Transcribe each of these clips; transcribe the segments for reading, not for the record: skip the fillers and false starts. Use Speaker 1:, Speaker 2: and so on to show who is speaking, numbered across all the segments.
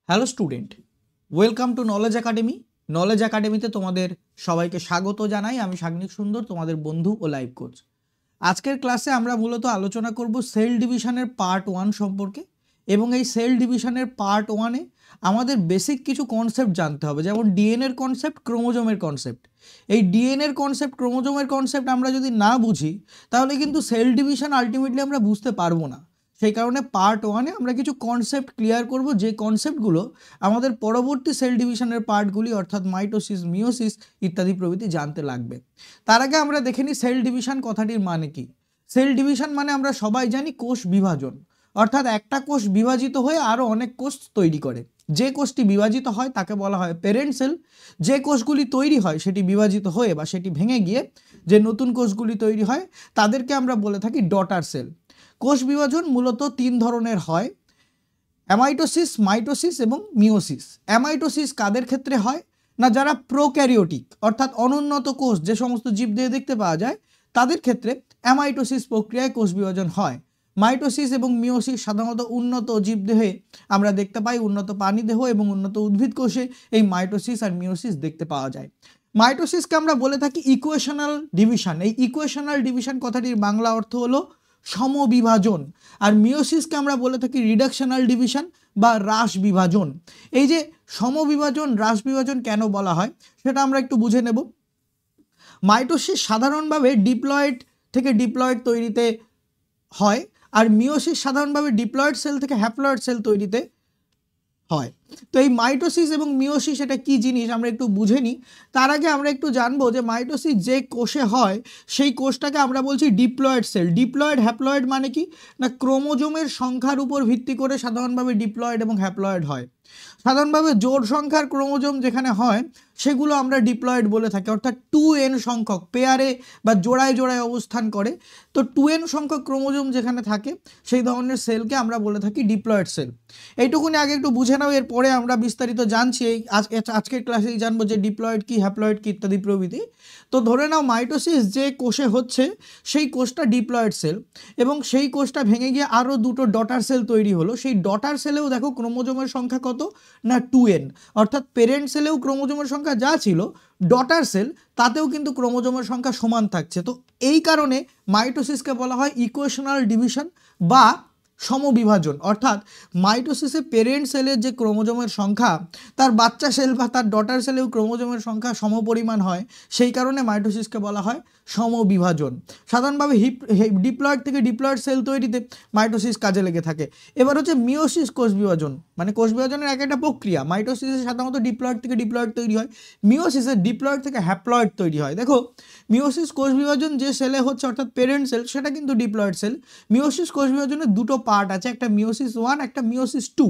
Speaker 1: Hello student, welcome to knowledge academy. Knowledge একাডেমিতে তোমাদের সবাইকে স্বাগত জানাই। আমি সাগ্নিক সুন্দর, তোমাদের বন্ধু ও লাইফ কোচ। আজকের ক্লাসে আমরা মূলত আলোচনা করব সেল ডিভিশনের পার্ট 1 সম্পর্কে। এবং এই সেল ডিভিশনের পার্ট 1-এ আমাদের বেসিক কিছু কনসেপ্ট জানতে হবে, যেমন ডিএনএর কনসেপ্ট, ক্রোমোজোমের কনসেপ্ট। এই ডিএনএর কনসেপ্ট, ক্রোমোজোমের কনসেপ্ট আমরা যদি না বুঝি তাহলে কিন্তু সেল ডিভিশন আলটিমেটলি আমরা বুঝতে পারবো না। সেই কারণে পার্ট 1-এ আমরা কিছু কনসেপ্ট ক্লিয়ার করব, যে কনসেপ্টগুলো আমাদের পরবর্তী সেল ডিভিশনের পার্টগুলি অর্থাৎ মাইটোসিস, মিওসিস ইত্যাদি প্রভৃতি জানতে লাগবে। তার আগে আমরা দেখে নিই সেল ডিভিশন কথাটির মানে কি। সেল ডিভিশন মানে আমরা সবাই জানি কোষ বিভাজন, অর্থাৎ একটা কোষ বিভাজিত হয়ে আরও অনেক কোষ তৈরি করে। যে কোষটি বিভাজিত হয় তাকে বলা হয় প্যারেন্ট সেল। যে কোষগুলি তৈরি হয় সেটি বিভাজিত হয়ে বা সেটি ভেঙে গিয়ে যে নতুন কোষগুলি তৈরি হয় তাদেরকে আমরা বলে থাকি ডটার সেল। কোষ বিভাজন মূলত 3 ধরনের হয়: অ্যামাইটোসিস, মাইটোসিস এবং মিওসিস। অ্যামাইটোসিস কাদের ক্ষেত্রে হয় না, যারা প্রোক্যারিওটিক অর্থাৎ অনুন্নত কোষ, যে সমস্ত জীবদেহে দেখতে পাওয়া যায় তাদের ক্ষেত্রে অ্যামাইটোসিস প্রক্রিয়ায় কোষ বিভাজন হয়। মাইটোসিস এবং মিওসিস সাধারণত উন্নত জীবদেহে আমরা দেখতে পাই, উন্নত প্রাণীদেহ এবং উন্নত উদ্ভিদ কোষে এই মাইটোসিস আর মিওসিস দেখতে পাওয়া যায়। মাইটোসিসকে আমরা বলে থাকি ইকুয়েশনাল ডিভিশন। এই ইকুয়েশনাল ডিভিশন কথাটির বাংলা অর্থ হলো সমবিভাজন। আর মিওসিসকে আমরা বলে থাকি রিডাকশনাল ডিভিশন বা হ্রাস বিভাজন। এই যে সমবিভাজন, হ্রাস বিভাজন কেন বলা হয় সেটা আমরা একটু বুঝে নেব। মাইটোসিস সাধারণভাবে ডিপ্লয়েড থেকে ডিপ্লয়েড তৈরিতে হয়, আর মিওসিস সাধারণভাবে ডিপ্লয়েড সেল থেকে হ্যাপ্লয়েড সেল তৈরিতে হয়। তো এই মাইটোসিস এবং মিওসিস এটা কি জিনিস আমরা একটু বুঝে নিই। তার আগে আমরা একটু জানবো যে মাইটোসিস যে কোষে হয় সেই কোষটাকে আমরা বলছি ডিপ্লয়েড সেল। ডিপ্লয়েড, হ্যাপ্লয়েড মানে কি না, ক্রোমোজোমের সংখ্যার উপর ভিত্তি করে সাধারণভাবে ডিপ্লয়েড এবং হ্যাপ্লয়েড হয়। সাধারণভাবে জোড় সংখ্যার ক্রোমোজোম যেখানে হয় সেগুলো আমরা ডিপ্লয়েড বলে থাকি, অর্থাৎ 2n সংখ্যক পেয়ারে বা জোড়ায় জোড়ায় অবস্থান করে। তো 2n সংখ্যক ক্রোমোজোম যেখানে থাকে সেই ধরনের সেলকে আমরা বলে থাকি ডিপ্লয়েড সেল। এইটুকুনি আগে একটু বুঝে নাও, এরপরে আমরা বিস্তারিত জানছি। এই আজকের ক্লাসেই জানবো যে ডিপ্লয়েড কি, হ্যাপ্লয়েড কি ইত্যাদি প্রভৃতি। তো ধরে নাও মাইটোসিস যে কোষে হচ্ছে সেই কোষটা ডিপ্লয়েড সেল, এবং সেই কোষটা ভেঙে গিয়ে আরও দুটো ডটার সেল তৈরি হলো। সেই ডটার সেলেও দেখো ক্রোমোজোমের সংখ্যা কত না 2n, অর্থাৎ পেরেন্ট সেলেও ক্রোমোজোমের সংখ্যা যা ছিল ডটার সেল তাতেও কিন্তু ক্রোমোজোমের সংখ্যা সমান থাকছে। তো এই কারণে মাইটোসিসকে বলা হয় ইকুয়েশনাল ডিভিশন বা সমবিভাজন। অর্থাৎ মাইটোসিসে পেরেন্ট সেলের যে ক্রোমোজোমের সংখ্যা তার বাচ্চা সেল বা তার ডটার সেলেও ক্রোমোজোমের সংখ্যা সমপরিমাণ হয়, সেই কারণে মাইটোসিসকে বলা হয় সমবিভাজন। সাধারণভাবে ডিপ্লয়েড থেকে ডিপ্লয়েড সেল তৈরিতে মাইটোসিস কাজে লেগে থাকে। এবার হচ্ছে মিওসিস, কোষ বিভাজন। মানে কোষ বিভাজনের এক একটা প্রক্রিয়া। মাইটোসিসে সাধারণত ডিপ্লয়েড থেকে ডিপ্লয়েড তৈরি হয়, মিওসিসে ডিপ্লয়েড থেকে হ্যাপ্লয়েড তৈরি হয়। দেখো মিওসিস কোষ বিভাজন যে সেলে হচ্ছে অর্থাৎ পেরেন্ট সেল সেটা কিন্তু ডিপ্লয়েড সেল। মিওসিস কোষ বিভাজনের দুটো পার্ট আছে, একটা মিওসিস 1, একটা মিওসিস 2।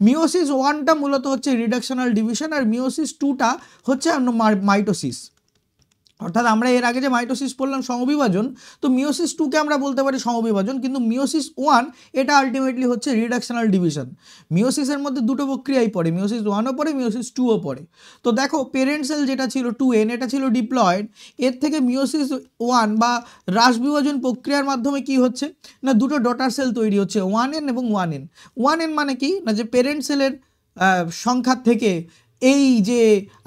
Speaker 1: মিওসিস 1টা মূলত হচ্ছে রিডাকশনাল ডিভিশন, আর মিওসিস 2টা হচ্ছে মাইটোসিস। অর্থাৎ আমরা এর আগে যে মাইটোসিস পড়লাম সমবিভাজন, তো মিওসিস 2কে আমরা বলতে পারি সমবিভাজন, কিন্তু মিওসিস 1 এটা আলটিমেটলি হচ্ছে রিডাকশনাল ডিভিশন। মিওসিসের মধ্যে দুটো প্রক্রিয়াই পড়ে, মিওসিস 1ও পড়ে, মিওসিস 2ও পড়ে। তো দেখো পেরেন্ট সেল যেটা ছিল 2n, এটা ছিল ডিপ্লয়েড। এর থেকে মিওসিস 1 বা হ্রাস বিভাজন প্রক্রিয়ার মাধ্যমে কি হচ্ছে না, দুটো ডটার সেল তৈরি হচ্ছে 1n এবং 1n। 1n মানে কি না, যে পেরেন্ট সেলের সংখ্যা থেকে এই যে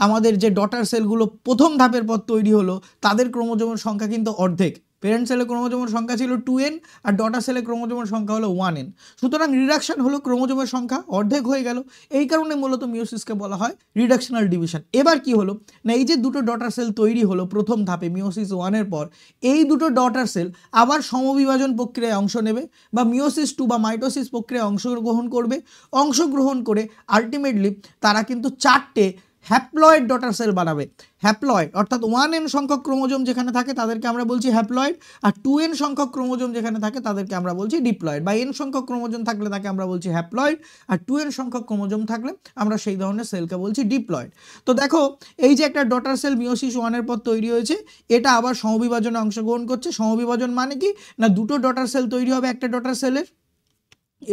Speaker 1: আমাদের যে ডটার সেলগুলো প্রথম ধাপের পর তৈরি হলো তাদের ক্রোমোজোমের সংখ্যা কিন্তু অর্ধেক। পেরেন্ট সেলে ক্রোমোজোমের সংখ্যা ছিল 2n আর ডটার সেলে ক্রোমোজোমের সংখ্যা হলো 1n। সুতরাং রিডাকশন হলো, ক্রোমোজোমের সংখ্যা অর্ধেক হয়ে গেল। এই কারণে মূলত মিওসিসকে বলা হয় রিডাকশনাল ডিভিশন। এবার কি হলো না, এই যে দুটো ডটার সেল তৈরি হলো প্রথম ধাপে মিওসিস 1-এর পর, এই দুটো ডটার সেল আবার সমবিভাজন প্রক্রিয়ায় অংশ নেবে বা মিওসিস 2 বা মাইটোসিস প্রক্রিয়ায় অংশগ্রহণ করবে। অংশগ্রহণ করে আলটিমেটলি তারা কিন্তু 4টে হ্যাপ্লয়েড ডটার সেল বানাবে। হ্যাপ্লয়েড অর্থাৎ 1n সংখ্যক ক্রোমোজোম যেখানে থাকে তাদেরকে আমরা বলছি হ্যাপ্লয়েড, আর 2n সংখ্যক ক্রোমোজোম যেখানে থাকে তাদেরকে আমরা বলছি ডিপ্লয়েড। বা n সংখ্যক ক্রোমোজোম থাকলে তাকে আমরা বলছি হ্যাপ্লয়েড, আর 2n সংখ্যক ক্রোমোজোম থাকলে আমরা সেই ধরনের সেলকে বলছি ডিপ্লয়েড। তো দেখো এই যে একটা ডটার সেল মিওসিস 1-এর পর তৈরি হয়েছে, এটা আবার সমবিভাজনে অংশগ্রহণ করছে। সমবিভাজন মানে কি না, দুটো ডটার সেল তৈরি হবে একটা ডটার সেলের,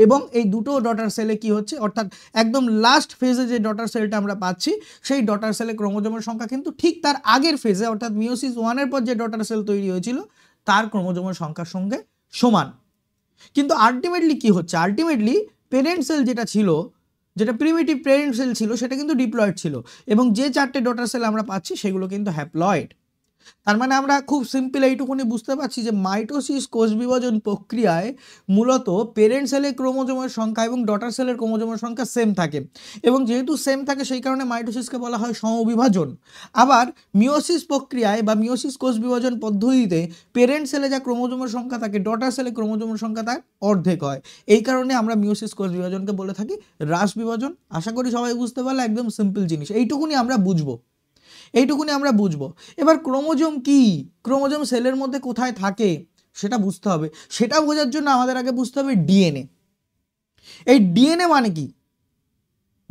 Speaker 1: এবং এই দুটো ডটার সেলে কি হচ্ছে অর্থাৎ একদম লাস্ট ফেজে যে ডটার সেলটা আমরা পাচ্ছি সেই ডটার সেলে ক্রোমোজোমের সংখ্যা কিন্তু ঠিক তার আগের ফেজে অর্থাৎ মিওসিস 1-এর পর যে ডটার সেল তৈরি হয়েছিল তার ক্রোমোজোমের সংখ্যার সঙ্গে সমান। কিন্তু আলটিমেটলি কি হচ্ছে, আলটিমেটলি পেরেন্ট সেল যেটা ছিল যেটা প্রিমিটিভ প্যারেন্ট সেল ছিল সেটা কিন্তু ডিপ্লয়েড ছিল, এবং যে 4টে ডটার সেল আমরা পাচ্ছি সেগুলো কিন্তু হ্যাপ্লয়েড। তার মানে আমরা খুব সিম্পল এইটুকুনি বুঝতে পারছি যে মাইটোসিস কোষ বিভাজন প্রক্রিয়ায় মূলত পেরেন্ট সেলের ক্রোমোজোমের সংখ্যা এবং ডটার সেলের ক্রোমোজোমের সংখ্যা সেম থাকে, এবং যেহেতু সেম থাকে সেই কারণে মাইটোসিসকে বলা হয় সমবিভাজন। আবার মিওসিস প্রক্রিয়ায় বা মিওসিস কোষ বিভাজন পদ্ধতিতে পেরেন্ট সেলে যা ক্রোমোজোমের সংখ্যা থাকে ডটার সেলে ক্রোমোজোমের সংখ্যা তার অর্ধেক হয়। এই কারণে আমরা মিওসিস কোষ বিভাজনকে বলে থাকি হ্রাস বিভাজন। আশা করি সবাই বুঝতে পারলে, একদম সিম্পল জিনিস, এইটুকুনি আমরা বুঝবো। এবার ক্রোমোজোম কি, ক্রোমোজোম সেলের মধ্যে কোথায় থাকে সেটা বুঝতে হবে। সেটা বোঝার জন্য আমাদের আগে বুঝতে হবে ডিএনএ। এই ডিএনএ মানে কি?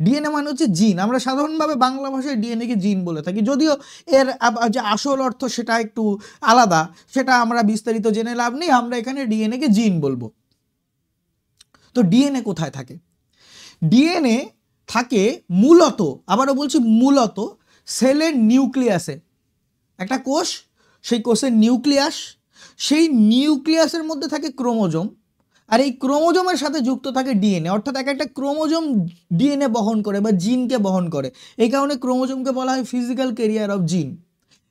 Speaker 1: ডিএনএ মানে হচ্ছে জিন। আমরা সাধারণভাবে বাংলা ভাষায় ডিএনএকে জিন বলে থাকি, যদিও এর যে আসল অর্থ সেটা একটু আলাদা, সেটা আমরা বিস্তারিত জেনে লাভ নেই। আমরা এখানে ডিএনএকে জিন বলবো। তো ডিএনএ কোথায় থাকে? ডিএনএ থাকে মূলত, আবারও বলছি মূলত, সেলের নিউক্লিয়াসে। একটা কোষ, সেই কোষের নিউক্লিয়াস, সেই নিউক্লিয়াসের মধ্যে থাকে ক্রোমোজোম, আর এই ক্রোমোজোমের সাথে যুক্ত থাকে ডিএনএ। অর্থাৎ এক একটা ক্রোমোজোম ডিএনএ বহন করে বা জিনকে বহন করে, এই কারণে ক্রোমোজোমকে বলা হয় ফিজিক্যাল ক্যারিয়ার অফ জিন।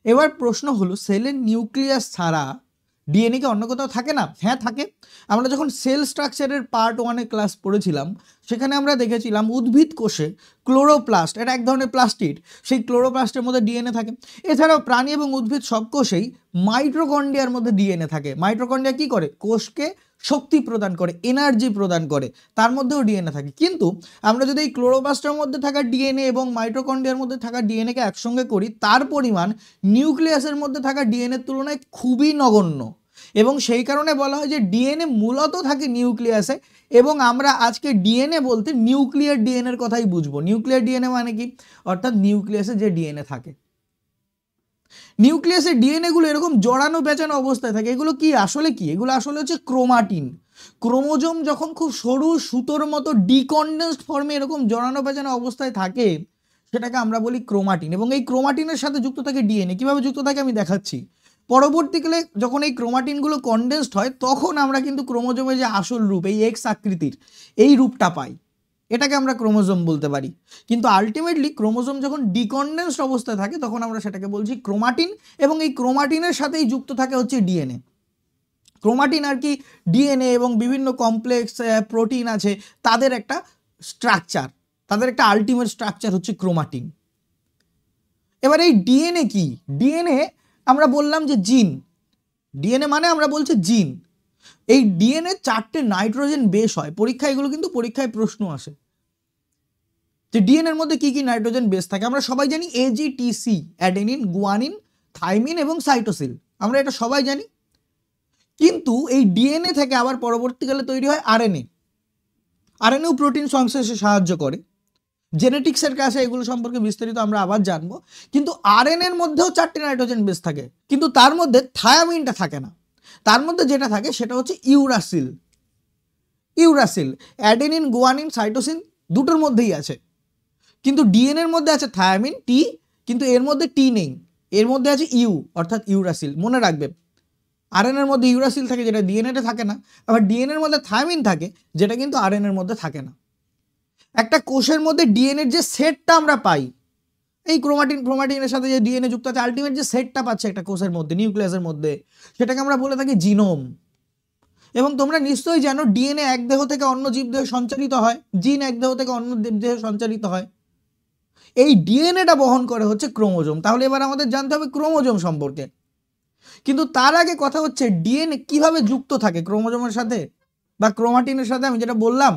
Speaker 1: এবার প্রশ্ন হলো, সেলের নিউক্লিয়াস ছাড়া ডিএনএ কি অন্য কোথাও থাকে না? হ্যাঁ থাকে। আমরা যখন সেল স্ট্রাকচারের পার্ট 1-এ ক্লাস পড়েছিলাম সেখানে আমরা দেখেছিলাম উদ্ভিদ কোষে ক্লোরোপ্লাস্ট, এটা এক ধরনের প্লাস্টিড, সেই ক্লোরোপ্লাস্টের মধ্যে ডিএনএ থাকে। এছাড়াও প্রাণী এবং উদ্ভিদ সব কোষেই মাইটোকন্ড্রিয়ার মধ্যে ডিএনএ থাকে। মাইটোকন্ড্রিয়া কি করে? কোষকে শক্তি প্রদান করে, এনার্জি প্রদান করে, তার মধ্যেও ডিএনএ থাকে। কিন্তু আমরা যদি এই ক্লোরোপ্লাস্টের মধ্যে থাকা ডিএনএ এবং মাইটোকন্ড্রিয়ার মধ্যে থাকা ডিএনএকে একসঙ্গে করি, তার পরিমাণ নিউক্লিয়াসের মধ্যে থাকা ডিএনএর তুলনায় খুবই নগণ্য, এবং সেই কারণে বলা হয় যে ডিএনএ মূলত থাকে নিউক্লিয়াসে। এবং আমরা আজকে ডিএনএ বলতে নিউক্লিয়ার ডিএনএর কথাই বুঝবো। নিউক্লিয়ার ডিএনএ মানে কি? অর্থাৎ নিউক্লিয়াসে যে ডিএনএ থাকে। নিউক্লিয়াসের ডিএনএ গুলো এরকম জড়ানো পেঁচানো অবস্থায় থাকে। এগুলো কি আসলে কি? এগুলো আসলে হচ্ছে ক্রোমাটিন। ক্রোমোজোম যখন খুব সরু সুতোর মতো ডিকন্ডেন্সড ফর্মে এরকম জড়ানো পেঁচানো অবস্থায় থাকে সেটাকে আমরা বলি ক্রোমাটিন, এবং এই ক্রোমাটিনের সাথে যুক্ত থাকে ডিএনএ। কিভাবে যুক্ত থাকে আমি দেখাচ্ছি। পরবর্তীকালে যখন এই ক্রোমাটিনগুলো কনডেন্সড হয় তখন আমরা কিন্তু ক্রোমোজোমের যে আসল রূপ, এই এক্স আকৃতির এই রূপটা পাই, এটাকে আমরা ক্রোমোজোম বলতে পারি। কিন্তু আলটিমেটলি ক্রোমোজোম যখন ডিকন্ডেন্সড অবস্থায় থাকে তখন আমরা সেটাকে বলছি ক্রোমাটিন, এবং এই ক্রোমাটিনের সাথেই যুক্ত থাকে হচ্ছে ডিএনএ। ক্রোমাটিন আর কি ডিএনএ এবং বিভিন্ন কমপ্লেক্স প্রোটিন আছে তাদের একটা স্ট্রাকচার, তাদের একটা আলটিমেট স্ট্রাকচার হচ্ছে ক্রোমাটিন। এবার এই ডিএনএ কি? ডিএনএ আমরা বললাম যে জিন। ডিএনএ মানে আমরা বলছি জিন। এই ডিএনএ 4টে নাইট্রোজেন বেস হয়। পরীক্ষায় এগুলো কিন্তু পরীক্ষায় প্রশ্ন আসে যে ডিএনএর মধ্যে কি কি নাইট্রোজেন বেস থাকে। আমরা সবাই জানি AGTC, অ্যাডেনিন, গুয়ানিন, থাইমিন এবং সাইটোসিন, আমরা এটা সবাই জানি। কিন্তু এই ডিএনএ থেকে আবার পরবর্তীকালে তৈরি হয় আরএনএ। আরএনএও প্রোটিন সংশ্লেষে সাহায্য করে। জেনেটিক্সের কাছে এগুলো সম্পর্কে বিস্তারিত আমরা আবার জানবো। কিন্তু আরএনএর মধ্যেও 4টে নাইট্রোজেন বেস থাকে, কিন্তু তার মধ্যে থায়ামিনটা থাকে না। তার মধ্যে যেটা থাকে সেটা হচ্ছে uracil. Uracil adenine, guanine, cytosine দুটোর মধ্যেই আছে, কিন্তু ডিএনএর মধ্যে আছে থায়ামিন টি, কিন্তু এর মধ্যে টি নেই, এর মধ্যে আছে ইউ অর্থাৎ ইউরাসিল। মনে রাখবে, আরএনএর মধ্যে ইউরাসিল থাকে যেটা ডিএনএতে থাকে না, আবার ডিএনএর মধ্যে থায়ামিন থাকে যেটা কিন্তু আরএনএর মধ্যে থাকে না। একটা কোষের মধ্যে ডিএনএর যে সেটটা আমরা পাই, এই ক্রোমাটিনের সাথে যে ডিএনএ যুক্ত আছে, আলটিমেট যে সেটটা পাচ্ছে একটা কোষের মধ্যে, নিউক্লিয়াসের মধ্যে, সেটাকে আমরা বলে থাকি জিনোম। এবং তোমরা নিশ্চয়ই জানো ডিএনএ এক দেহ থেকে অন্য জীবদেহে সঞ্চারিত হয়, জিন এক দেহ থেকে অন্য জীবদেহে সঞ্চারিত হয়। এই ডিএনএটা বহন করে হচ্ছে ক্রোমোজোম। তাহলে এবার আমাদের জানতে হবে ক্রোমোজোম সম্পর্কে। কিন্তু তার আগে কথা হচ্ছে ডিএনএ কিভাবে যুক্ত থাকে ক্রোমোজোমের সাথে বা ক্রোমাটিনের সাথে। আমি যেটা বললাম,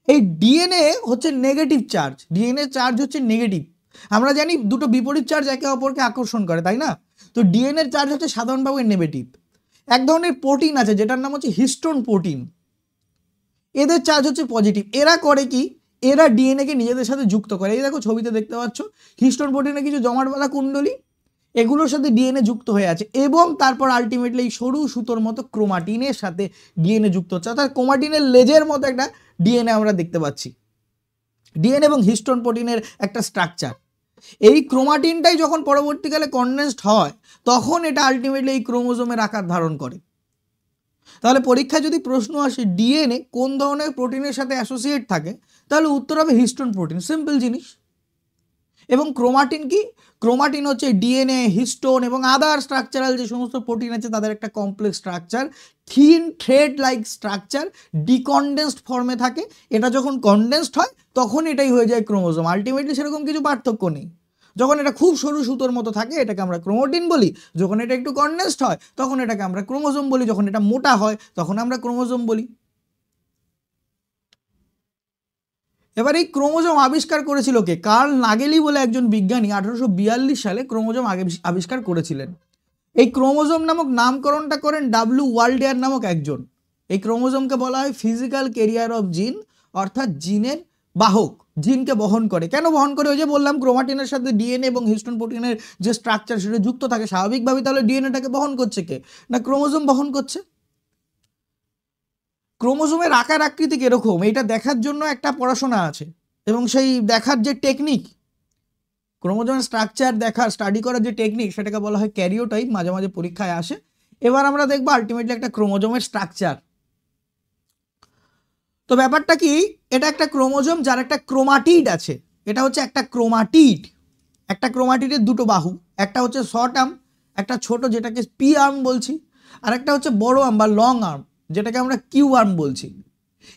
Speaker 1: এই ডিএনএ হচ্ছে নেগেটিভ চার্জ। ডিএনএ চার্জ হচ্ছে নেগেটিভ। আমরা জানি দুটো বিপরীত চার্জ একে অপরকে আকর্ষণ করে, তাই না? তো ডিএনএর চার্জ হচ্ছে সাধারণভাবে নেগেটিভ। এক ধরনের প্রোটিন আছে যেটার নাম হচ্ছে হিস্টোন প্রোটিন, এদের চার্জ হচ্ছে পজিটিভ। এরা করে কি? এরা ডিএনএকে নিজেদের সাথে যুক্ত করে। এই দেখো ছবিতে দেখতে পাচ্ছ হিস্টোন প্রোটিনে কিছু জমাটবাঁধা কুণ্ডলী, এগুলোর সাথে ডিএনএ যুক্ত হয়ে আছে, এবং তারপর আলটিমেটলি এই সরু সুতোর মতো ক্রোমাটিনের সাথে ডিএনএ যুক্ত হচ্ছে। অর্থাৎ ক্রোমাটিনের লেজের মতো একটা ডিএনএ আমরা দেখতে পাচ্ছি। ডিএনএ এবং হিস্টোন প্রোটিনের একটা স্ট্রাকচার। এই ক্রোমাটিনটাই যখন পরবর্তীকালে কনডেন্সড হয় তখন এটা আলটিমেটলি এই ক্রোমোজোমের আকার ধারণ করে। তাহলে পরীক্ষায় যদি প্রশ্ন আসে ডিএনএ কোন ধরনের প্রোটিনের সাথে অ্যাসোসিয়েট থাকে, তাহলে উত্তর হবে হিস্টোন প্রোটিন, সিম্পল জিনিস। এবং ক্রোমাটিন কি? ক্রোমাটিন হচ্ছে ডিএনএ, হিস্টোন এবং আদার স্ট্রাকচারাল যে সমস্ত প্রোটিন আছে তাদের একটা complex structure, thin thread like structure, decondensed ফর্মে থাকে। এটা যখন কনডেন্সড হয় তখন এটাই হয়ে যায় ক্রোমোজোম। আলটিমেটলি সেরকম কিছু পার্থক্য নেই। যখন এটা খুব সরু সুতোর মতো থাকে এটাকে আমরা ক্রোমাটিন বলি, যখন এটা একটু কনডেন্সড হয় তখন এটাকে আমরা ক্রোমোজোম বলি, যখন এটা মোটা হয় তখন আমরা ক্রোমোজোম বলি। এবার এই ক্রোমোজোম আবিষ্কার করেছিল কে? কার্ল নাগেলি বলে একজন বিজ্ঞানী 1842 সালে ক্রোমোজোম আবিষ্কার করেছিলেন। এই ক্রোমোজোম নামক নামকরণটা করেন ডাব্লিউ ওয়াল্ডেয়ার নামক একজন। এই ক্রোমোজোমকে বলা হয় ফিজিক্যাল ক্যারিয়ার অফ জিন, অর্থাৎ জিনের বাহক, জিনকে বহন করে। কেন বহন করে? ওই যে বললাম ক্রোমাটিনের সাথে ডিএনএ এবং হিস্টোন প্রোটিনের যে স্ট্রাকচার সেটা যুক্ত থাকে স্বাভাবিকভাবে। তাহলে ডিএনএটাকে বহন করছে কে? না ক্রোমোজোম বহন করছে। ক্রোমোজোমের আকার আকৃতি কিরকম এইটা দেখার জন্য একটা পড়াশোনা আছে, এবং সেই দেখার যে টেকনিক, ক্রোমোজোমের স্ট্রাকচার দেখার স্টাডি করার যে টেকনিক সেটাকে বলা হয় ক্যারিওটাইপ, মাঝে মাঝে পরীক্ষায় আসে। এবার আমরা দেখবো আলটিমেটলি একটা ক্রোমোজোমের স্ট্রাকচার। তো ব্যাপারটা কি, এটা একটা ক্রোমোজোম যার একটা ক্রোমাটিড আছে। এটা হচ্ছে একটা ক্রোমাটিড। একটা ক্রোমাটিডের দুটো বাহু, একটা হচ্ছে শর্ট আর্ম, একটা ছোট যেটাকে পি আর্ম বলছি, আর একটা হচ্ছে বড় আর্ম বা লং আর্ম যেটাকে আমরা কিউ আর্ম বলছি।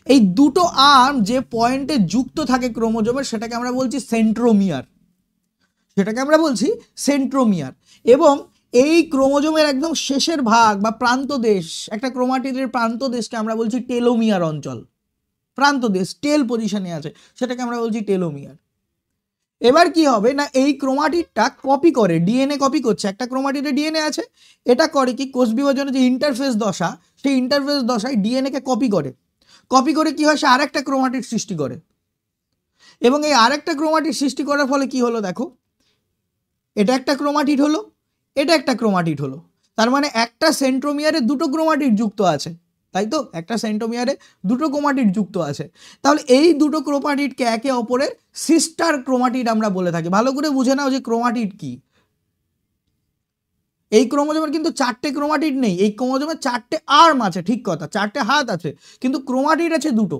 Speaker 1: এই দুটো আর্ম যে পয়েন্টে যুক্ত থাকে ক্রোমোজোমের সেটাকে আমরা বলছি সেন্ট্রোমিয়ার, সেটাকে আমরা বলছি সেন্ট্রোমিয়ার। এবং এই ক্রোমোজোমের একদম শেষের ভাগ বা প্রান্তদেশ, একটা ক্রোমাটিডের প্রান্তদেশকে আমরা বলছি টেলোমিয়ার অঞ্চল। প্রান্তদেশ টেল পজিশনে আছে, সেটাকে আমরা বলছি টেলোমিয়ার। এবার কি হবে না, এই ক্রোমাটিডটা কপি করে, ডিএনএ কপি করছে। একটা ক্রোমাটিডে ডিএনএ আছে, এটা করে কি কোষ বিভাজনের যে ইন্টারফেস দশা, সেই ইন্টারফেস দশায় ডিএনএ কে কপি করে। কপি করে কি হয়, সে আরেকটা ক্রোমাটিড সৃষ্টি করে। এবং এই আরেকটা ক্রোমাটিড সৃষ্টি করার ফলে কি হলো দেখো, এটা একটা ক্রোমাটিড হলো, এটা একটা ক্রোমাটিড হলো। তার মানে একটা সেন্ট্রোমিয়ারে দুটো ক্রোমাটিড যুক্ত আছে, তাই তো? একটা সেন্ট্রোমিয়ারে দুটো ক্রোমাটিড যুক্ত আছে। তাহলে এই দুটো ক্রোমাটিডকে একে অপরের সিস্টার ক্রোমাটিড আমরা বলে থাকি। ভালো করে বুঝে নাও যে ক্রোমাটিড কি। এই ক্রোমোজোমের কিন্তু চারটে ক্রোমাটিড নেই, এই ক্রোমোজোমের চারটে আর্ম আছে, ঠিক কথা, চারটে হাত আছে, কিন্তু ক্রোমাটিড আছে দুটো।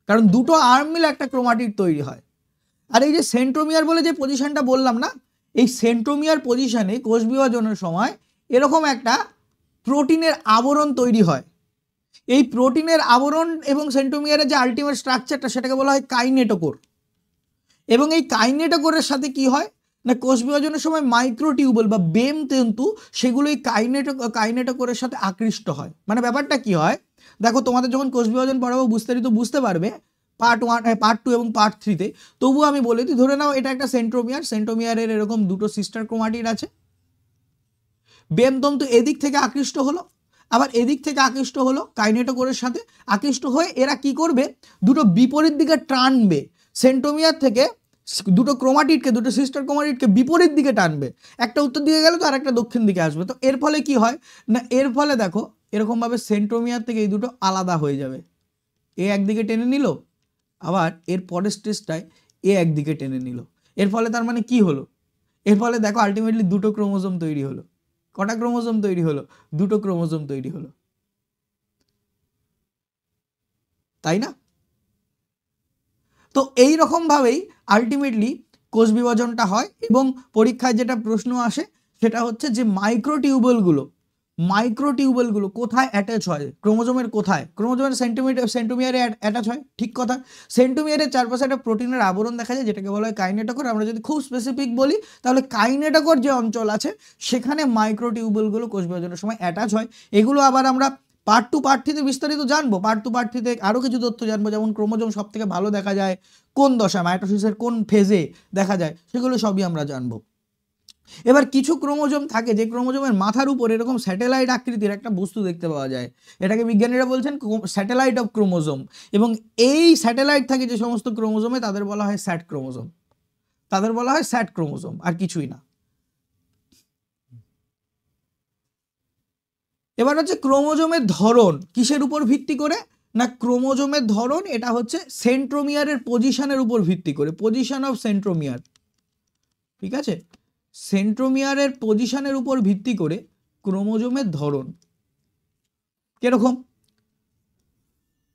Speaker 1: কারণ দুটো আর্ম মিলে একটা ক্রোমাটিড তৈরি হয়। আর এই যে সেন্ট্রোমিয়ার বলে যে পজিশনটা বললাম না, এই সেন্ট্রোমিয়ার পজিশনে কোষ বিভাজনের সময় এরকম একটা প্রোটিনের আবরণ তৈরি হয়। এই প্রোটিনের আবরণ এবং সেন্ট্রোমিয়ারের যে আলটিমেট স্ট্রাকচারটা সেটাকে বলা হয় কাইনেটোকোর। এবং এই কাইনেটোকোরের সাথে কি হয় না, কোষ বিভাজনের সময় মাইক্রোটিউবুল বা বেম তন্তু সেগুলো এই কাইনেটোকোরের সাথে আকৃষ্ট হয়। মানে ব্যাপারটা কি হয় দেখো, তোমাদের যখন কোষ বিভাজন পড়াবো বিস্তারিত বুঝতে পারবে পার্ট 1, পার্ট 2 এবং পার্ট 3-তে। তবুও আমি বলে দিই, ধরে নাও এটা একটা সেন্ট্রোমিয়ার, সেন্ট্রোমিয়ারের এরকম দুটো সিস্টার ক্রোমাটিড আছে। বেম তন্তু এদিক থেকে আকৃষ্ট হলো, আবার এদিক থেকে আকৃষ্ট হলো, কাইনেটোকোরের সাথে আকৃষ্ট হয়ে এরা কি করবে, দুটো বিপরীত দিকে টানবে। সেন্ট্রোমিয়ার থেকে দুটো ক্রোমাটিডকে, দুটো সিস্টার ক্রোমাটিডকে বিপরীত দিকে টানবে। একটা উত্তর দিকে গেলে তো আর একটা দক্ষিণ দিকে আসবে। তো এর ফলে কি হয় না, এর ফলে দেখো এরকমভাবে সেন্ট্রোমিয়ার থেকে এই দুটো আলাদা হয়ে যাবে। এ একদিকে টেনে নিল, আবার এর পরের স্টেজটায় এ একদিকে টেনে নিল। এর ফলে তার মানে কি হলো, এর ফলে দেখো আলটিমেটলি দুটো ক্রোমোজোম তৈরি হলো। কটা ক্রোমোজোম তৈরি হলো? দুটো ক্রোমোজোম তৈরি হলো, তাই না? তো এই রকম ভাবেই আলটিমেটলি কোষ বিভাজনটা হয়। এবং পরীক্ষায় যেটা প্রশ্ন আসে সেটা হচ্ছে যে মাইক্রোটিউবুলগুলো কোথায় অ্যাটাচ হয়, ক্রোমোজোমের কোথায়? ক্রোমোজোমের সেন্ট্রোমিয়ারে অ্যাটাচ হয়, ঠিক কথা। সেন্ট্রোমিয়ারের চারপাশে একটা প্রোটিনের আবরণ দেখা যায় যেটাকে বলা হয় কাইনেটোকোর। আমরা যদি খুব স্পেসিফিক বলি তাহলে কাইনেটোকোর যে অঞ্চল আছে সেখানে মাইক্রোটিউবুলগুলো কোষ বিভাজনের সময় অ্যাটাচ হয়। এগুলো আবার আমরা পার্ট 2, পার্ট 3-তে বিস্তারিত জানবো। পার্ট 2, পার্ট 3-তে আরও কিছু তথ্য জানবো, যেমন ক্রোমোজোম সব থেকে ভালো দেখা যায় কোন দশায়, মাইটোসিসের কোন ফেজে দেখা যায়, সেগুলো সবই আমরা জানবো। এবার কিছু ক্রোমোজোম থাকে যে ক্রোমোজোমের মাথার উপর এরকম স্যাটেলাইট আকৃতির একটা বস্তু দেখতে পাওয়া যায়, এটাকে বিজ্ঞানীরা বলছেন স্যাটেলাইট অফ ক্রোমোজোম। এবং এই স্যাটেলাইট থাকে যে সমস্ত ক্রোমোজোমে তাদের বলা হয় স্যাট ক্রোমোজোম, তাদের বলা হয় স্যাট ক্রোমোজোম, আর কিছুই না। এবার হচ্ছে ক্রোমোজোমের ধরন কিসের উপর ভিত্তি করে না, ক্রোমোজোমের ধরন এটা হচ্ছে সেন্ট্রোমিয়ারের পজিশনের উপর ভিত্তি করে, পজিশন অফ সেন্ট্রোমিয়ার, ঠিক আছে? সেন্ট্রোমিয়ারের পজিশনের উপর ভিত্তি করে ক্রোমোজোমের ধরন কিরকম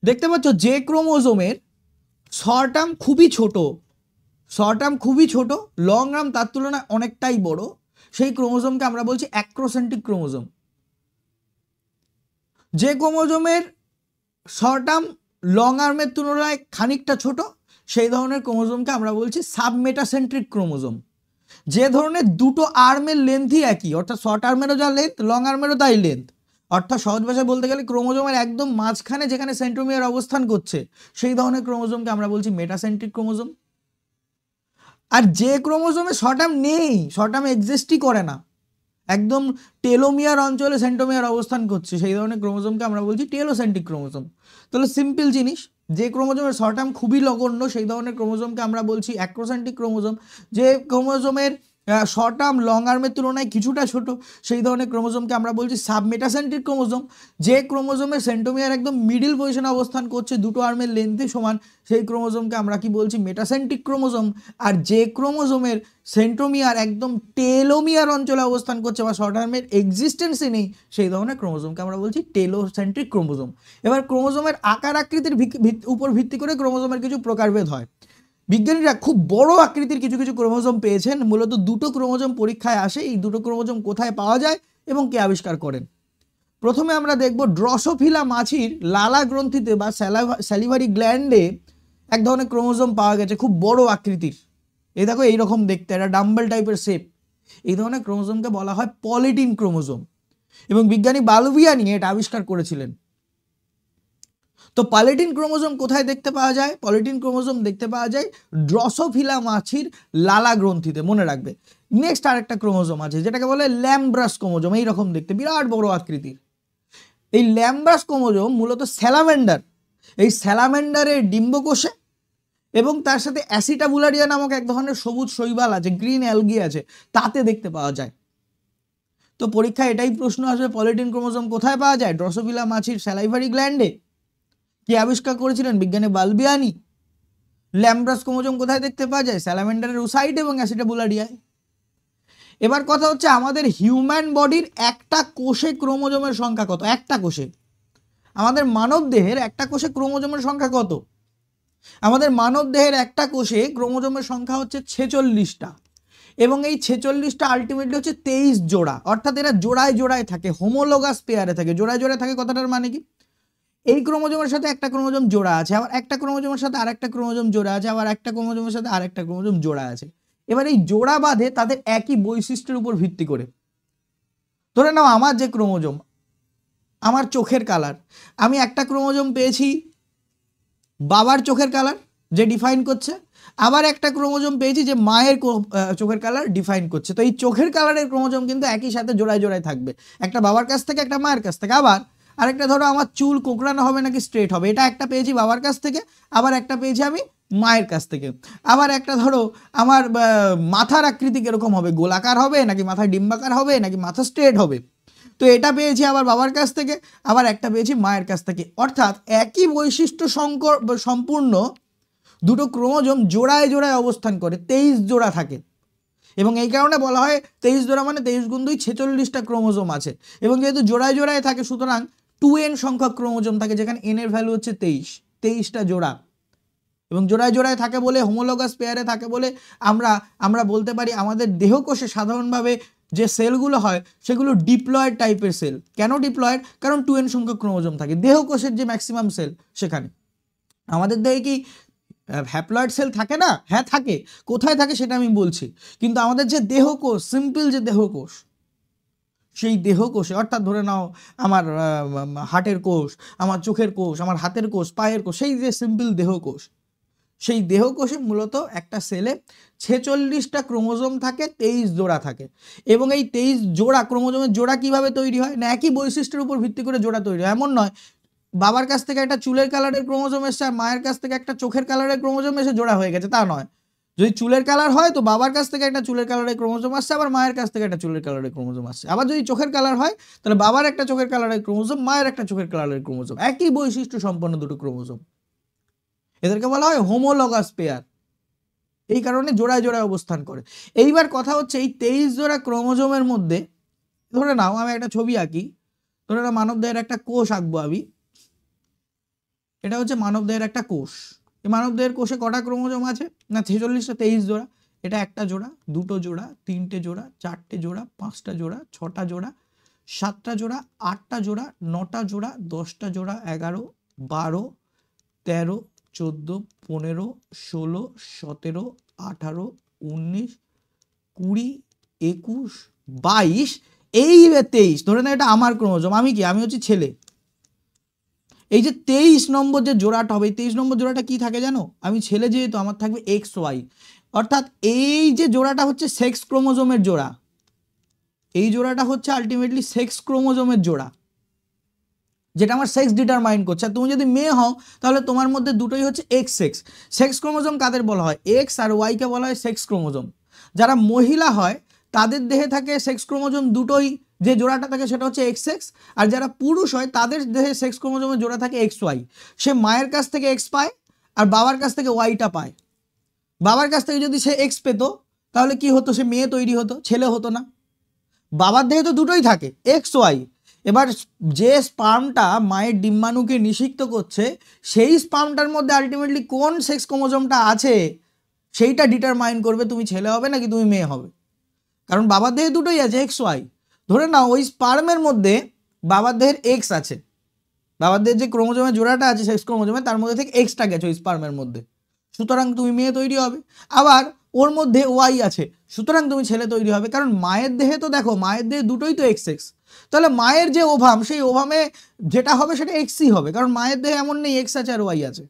Speaker 1: দেখতে পাচ্ছ। যে ক্রোমোজোমের শর্ট আর্ম খুবই ছোট, শর্ট আর্ম খুবই ছোট, লং আর্ম তার তুলনায় অনেকটাই বড়, সেই ক্রোমোজোমকে আমরা বলছি অ্যাক্রোসেন্ট্রিক ক্রোমোজোম। যে ক্রোমোজোমের শর্ট আর্ম লং আর্মের তুলনায় খানিকটা ছোট, সেই ধরনের ক্রোমোজোমকে আমরা বলছি সাবমেটাসেন্ট্রিক ক্রোমোজোম। যে ধরনের দুটো আর্মের লেন্থই একই, অর্থাৎ শর্ট আর্মেরও যা লেন্থ লং আর্মেরও তাই লেন্থ, অর্থাৎ সহজ ভাষায় বলতে গেলে ক্রোমোজোমের একদম মাঝখানে যেখানে সেন্ট্রোমিয়ার অবস্থান করছে সেই ধরনের ক্রোমোজোমকে আমরা বলছি মেটাসেন্ট্রিক ক্রোমোজোম। আর যে ক্রোমোজোমে শর্ট আর্ম নেই, শর্ট আর্ম এক্সিস্টই করে না, একদম টেলোমিয়ার অঞ্চলে সেন্ট্রোমিয়ার অবস্থান করছে, সেই ধরনের ক্রোমোজোমকে আমরা বলছি টেলোসেন্ট্রিক ক্রোমোজোম। তাহলে সিম্পল জিনিস, যে ক্রোমোজোমের শর্ট আর্ম খুবই নগণ্য সেই ধরনের ক্রোমোজোমকে আমরা বলছি অ্যাক্রোসেন্ট্রিক ক্রোমোজোম। যে ক্রোমোজোমের শর্ট আর্ম লং আর্মের তুলনায় কিছুটা ছোট সেই ধরনের ক্রোমোজোমকে আমরা বলছি সাবমেটাসেন্ট্রিক ক্রোমোজোম। যে ক্রোমোজোমের সেন্ট্রোমিয়ার একদম মিডিল পজিশনে অবস্থান করছে, দুটো আর্মের লেন্থে সমান, সেই ক্রোমোজোমকে আমরা কি বলছি মেটাসেন্ট্রিক ক্রোমোজোম। আর যে ক্রোমোজোমের সেন্ট্রোমিয়ার একদম টেলোমিয়ার অঞ্চলে অবস্থান করছে বা শর্ট আর্মের এক্সিস্টেন্সই নেই, সেই ধরনের ক্রোমোজোমকে আমরা বলছি টেলোসেন্ট্রিক ক্রোমোজোম। এবার ক্রোমোজোমের আকার আকৃতির উপর ভিত্তি করে ক্রোমোজোমের কিছু প্রকারভেদ হয়। বিজ্ঞানীরা খুব বড় আকৃতির কিছু কিছু ক্রোমোজোম পেয়েছেন, মূলত দুটো ক্রোমোজোম পরীক্ষায় আসে, এই দুটো ক্রোমোজোম কোথায় পাওয়া যায় এবং কে আবিষ্কার করেন। প্রথমে আমরা দেখব ড্রসোফিলা মাছির লালা গ্রন্থিতে বা স্যালিভারি গ্ল্যান্ডে এক ধরনের ক্রোমোজোম পাওয়া গেছে, খুব বড় আকৃতির। এই দেখো এইরকম দেখতে, একটা ডাম্বেল টাইপের শেপ। এই ধরনের ক্রোমোজোমকে বলা হয় পলিটিন ক্রোমোজোম, এবং বিজ্ঞানী বালবিয়ানি এটা আবিষ্কার করেছিলেন। তো পলিটিন ক্রোমোজোম কোথায় দেখতে পাওয়া যায়? পলিটিন ক্রোমোজোম দেখতে পাওয়া যায় ড্রসোফিলা মাছির লালা গ্রন্থিতে, মনে রাখবে। নেক্সট আরেকটা ক্রোমোজোম আছে যেটাকে বলে ল্যাম্ব্রাস ক্রোমোজোম, এইরকম দেখতে, বিরাট বড় আকৃতির। এই ল্যাম্ব্রাস ক্রোমোজোম মূলত স্যালামেন্ডার, এই স্যালামেন্ডারের ডিম্বকোষে এবং তার সাথে অ্যাসিটাবুলারিয়া নামক এক ধরনের সবুজ শৈবাল আছে, গ্রিন অ্যালগি আছে, তাতে দেখতে পাওয়া যায়। তো পরীক্ষায় এটাই প্রশ্ন আসবে, পলিটিন ক্রোমোজোম কোথায় পাওয়া যায়? ড্রসোফিলা মাছির স্যালাইভারি গ্ল্যান্ডে। কে আবিষ্কার করেছিলেন? বিজ্ঞানী বালবিয়ানি। ল্যাম্ব্রাস ক্রোমোজোম কোথায় দেখতে পাওয়া যায়? স্যালামেন্ডারের ওসাইট এবং অ্যাসিটাবুলারিয়ায়। এবার কথা হচ্ছে আমাদের হিউম্যান বডির একটা কোষে ক্রোমোজোমের সংখ্যা কত? একটা কোষে, আমাদের মানব দেহের একটা কোষে ক্রোমোজোমের সংখ্যা কত? আমাদের মানব দেহের একটা কোষে ক্রোমোজোমের সংখ্যা হচ্ছে 46টা, এবং এই 46টা আলটিমেটলি হচ্ছে 23 জোড়া, অর্থাৎ এরা জোড়ায় জোড়ায় থাকে, হোমোলোগাস পেয়ারে থাকে। জোড়ায় জোড়ায় থাকে কথাটার মানে কি? এই ক্রোমোজোমের সাথে একটা ক্রোমোজোম জোড়া আছে, আবার একটা ক্রোমোজোমের সাথে আরেকটা ক্রোমোজোম জোড়া আছে, আবার একটা ক্রোমোজোমের সাথে আরেকটা ক্রোমোজোম জোড়া আছে। এবার এই জোড়া বাঁধে তাদের একই বৈশিষ্ট্যের উপর ভিত্তি করে। ধরে নাও আমার যে ক্রোমোজোম, আমার চোখের কালার, আমি একটা ক্রোমোজোম পেয়েছি বাবার চোখের কালার যে ডিফাইন করছে, আবার একটা ক্রোমোজোম পেয়েছি যে মায়ের চোখের কালার ডিফাইন করছে। তো এই চোখের কালারের ক্রোমোজোম কিন্তু একই সাথে জোড়ায় জোড়ায় থাকবে, একটা বাবার কাছ থেকে একটা মায়ের কাছ থেকে। আবার আরেকটা ধরো আমার চুল কোঁকড়ানো হবে নাকি স্ট্রেট হবে, এটা একটা পেয়েছি বাবার কাছ থেকে, আবার একটা পেয়েছি আমি মায়ের কাছ থেকে। আবার একটা ধরো আমার মাথার আকৃতি কিরকম হবে, গোলাকার হবে নাকি মাথা ডিম্বাকার হবে নাকি মাথা স্ট্রেট হবে, তো এটা পেয়েছি আবার বাবার কাছ থেকে, আবার একটা পেয়েছি মায়ের কাছ থেকে। অর্থাৎ একই বৈশিষ্ট্য সম্পূর্ণ দুটো ক্রোমোজোম জোড়ায় জোড়ায় অবস্থান করে, 23 জোড়া থাকে। এবং এই কারণে বলা হয় 23 জোড়া মানে 23 গুণ 2 46টা ক্রোমোজোম আছে। এবং যেহেতু জোড়ায় জোড়ায় থাকে সুতরাং 2n সংখ্যক ক্রোমোজোম থাকে, যেখানে n এর ভ্যালু হচ্ছে 23টা জোড়া। এবং জোড়ায় জোড়ায় থাকে বলে, হোমোলোগাস পেয়ারে থাকে বলে আমরা বলতে পারি আমাদের দেহকোষে সাধারণভাবে যে সেলগুলো হয় সেগুলো ডিপ্লয়েড টাইপের সেল। কেন ডিপ্লয়েড? কারণ 2n সংখ্যক ক্রোমোজোম থাকে দেহকোষের যে ম্যাক্সিমাম সেল সেখানে। আমাদের দেহে কি হ্যাপ্লয়েড সেল থাকে না? হ্যাঁ থাকে। কোথায় থাকে সেটা আমি বলছি, কিন্তু আমাদের যে দেহকোষ, সিম্পল যে দেহকোষ, সেই দেহকোষে, অর্থাৎ ধরে নাও আমার হার্টের কোষ, আমার চোখের কোষ, আমার হাতের কোষ, পায়ের কোষ, সেই যে সিম্পল দেহকোষ, সেই দেহকোষে মূলত একটা সেলে 46টা ক্রোমোজোম থাকে, 23 জোড়া থাকে। এবং এই 23 জোড়া ক্রোমোজোমের জোড়া কিভাবে তৈরি হয় না, একই বৈশিষ্ট্যের উপর ভিত্তি করে জোড়া তৈরি হয়। এমন নয় বাবার কাছ থেকে একটা চুলের কালারের ক্রোমোজোম এসে আর মায়ের কাছ থেকে একটা চোখের কালারের ক্রোমোজোম এসে জোড়া হয়ে গেছে, তা নয়। যদি চুলের কালার হয় তো বাবার কাছ থেকে একটা চুলের কালারের ক্রোমোজোম আসছে, আবার মায়ের কাছ থেকে একটা চুলের কালারের ক্রোমোজোম আসছে। আবার যদি চোখের কালার হয় তাহলে বাবার একটা চোখের কালারের ক্রোমোজোম, মায়ের একটা চোখের কালারের ক্রোমোজোম, একই বৈশিষ্ট্য সম্পন্ন দুটো ক্রোমোজোম। এদেরকে বলা হয় হোমোলগাস পেয়ার, এই কারণে জোড়ায় জোড়ায় অবস্থান করে। এইবার কথা হচ্ছে এই 23 জোড়া ক্রোমোজোমের মধ্যে, ধরে নাও আমি একটা ছবি আঁকি, ধরে নাও মানবদেহের একটা কোষ আঁকবো আমি, এটা হচ্ছে মানবদেহের একটা কোষ। এই মানবদেহের কোষে কটা ক্রোমোজোম আছে না 46টা, 23 জোড়া। এটা একটা জোড়া, দুটো জোড়া, তিনটে জোড়া, চারটে জোড়া, পাঁচটা জোড়া, ছটা জোড়া, সাতটা জোড়া, আটটা জোড়া, নটা জোড়া, 10টা জোড়া, 11, 12, 13, 14, 15, 16, 17, 18, 19, 20, 21, 22, এই 23। ধরে না এটা আমার ক্রোমোজোম, আমি কি, আমি হচ্ছে ছেলে। এই যে 23 নম্বর যে জোড়াটা হবে, 23 নম্বর জোড়াটা কি থাকে জানো, আমি ছেলে যেহেতু আমার থাকবে XY, অর্থাৎ এই যে জোড়াটা হচ্ছে সেক্স ক্রোমোজোমের জোড়া, এই জোড়াটা হচ্ছে আলটিমেটলি সেক্স ক্রোমোজোমের জোড়া, যেটা আমার সেক্স ডিটারমাইন করছে। আর তুমি যদি মেয়ে হও তাহলে তোমার মধ্যে দুটোই হচ্ছে এক্স সেক্স। সেক্স ক্রোমোজোম কাদের বলা হয়, এক্স আর ওয়াইকে বলা হয় সেক্স ক্রোমোজোম। যারা মহিলা হয় তাদের দেহে থাকে সেক্স ক্রোমোজোম দুটোই, যে জোড়াটা থাকে সেটা হচ্ছে এক্স সেক্স। আর যারা পুরুষ হয় তাদের দেহে সেক্স ক্রোমোজোমের জোড়া থাকে এক্স ওয়াই। সে মায়ের কাছ থেকে এক্স পায় আর বাবার কাছ থেকে ওয়াইটা পায়। বাবার কাছ থেকে যদি সে এক্স পেত তাহলে কি হতো, সে মেয়ে তৈরি হতো, ছেলে হতো না। বাবার দেহে তো দুটোই থাকে এক্স ওয়াই। এবার যে স্পার্মটা মায়ের ডিম্বাণুকে নিষিক্ত করছে সেই স্পার্মটার মধ্যে আলটিমেটলি কোন সেক্স ক্রোমোজোমটা আছে সেইটা ডিটারমাইন করবে তুমি ছেলে হবে নাকি তুমি মেয়ে হবে। কারণ বাবার দেহে দুটোই আছে এক্স ওয়াই। ধরে নাও ওই স্পার্মের মধ্যে বাবার দেহের এক্স আছে, বাবার দেহের যে ক্রোমোজোমের জোড়াটা আছে সেক্স ক্রোমোজোমে তার মধ্যে থেকে এক্সটা গেছে ওই স্পার্মের মধ্যে, সুতরাং তুমি মেয়ে তৈরি হবে। আবার ওর মধ্যে ওয়াই আছে, সুতরাং তুমি ছেলে তৈরি হবে। কারণ মায়ের দেহে তো দেখো, মায়ের দেহে দুটোই তো এক্স এক্স, তাহলে মায়ের যে ওভাম সেই ওভামে যেটা হবে সেটা এক্সই হবে, কারণ মায়ের দেহে এমন নেই এক্স আছে আর ওয়াই আছে।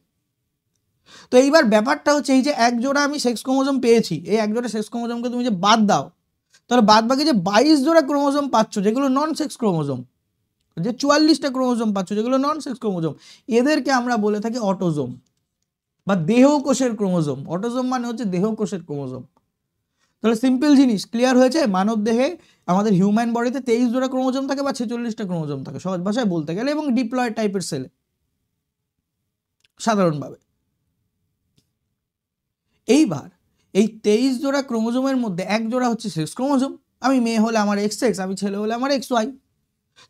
Speaker 1: তো এইবার ব্যাপারটা হচ্ছে এই যে এক জোড়া আমি সেক্স ক্রোমোজোম পেয়েছি, এই এক জোড়া সেক্স ক্রোমোজোমকে তুমি যে বাদ দাও তাহলে বাদ বাকি যে 22 জোড়া ক্রোমোজোম পাচ্ছ যেগুলো নন সেক্স ক্রোমোজোম, যে 44টা ক্রোমোজোম পাচ্ছ যেগুলো নন সেক্স ক্রোমোজোম, এদেরকে আমরা বলে থাকি অটোজোম বা দেহকোষের ক্রোমোজোম। অটোজোম মানে হচ্ছে দেহকোষের ক্রোমোজোম। তাহলে সিম্পল জিনিস ক্লিয়ার হয়েছে, মানব দেহে আমাদের হিউম্যান বডিতে 23 জোড়া ক্রোমোজোম থাকে বা 46টা ক্রোমোজোম থাকে সহজ ভাষায় বলতে গেলে, এবং ডিপ্লয়েড টাইপের সেলে সাধারণভাবে। এইবার এই 23 জোড়া ক্রোমোজোমের মধ্যে এক জোড়া হচ্ছে সেক্স ক্রোমোজোম, আমি মেয়ে হলে আমার এক্স এক্স, আমি ছেলে হলে আমার এক্স ওয়াই।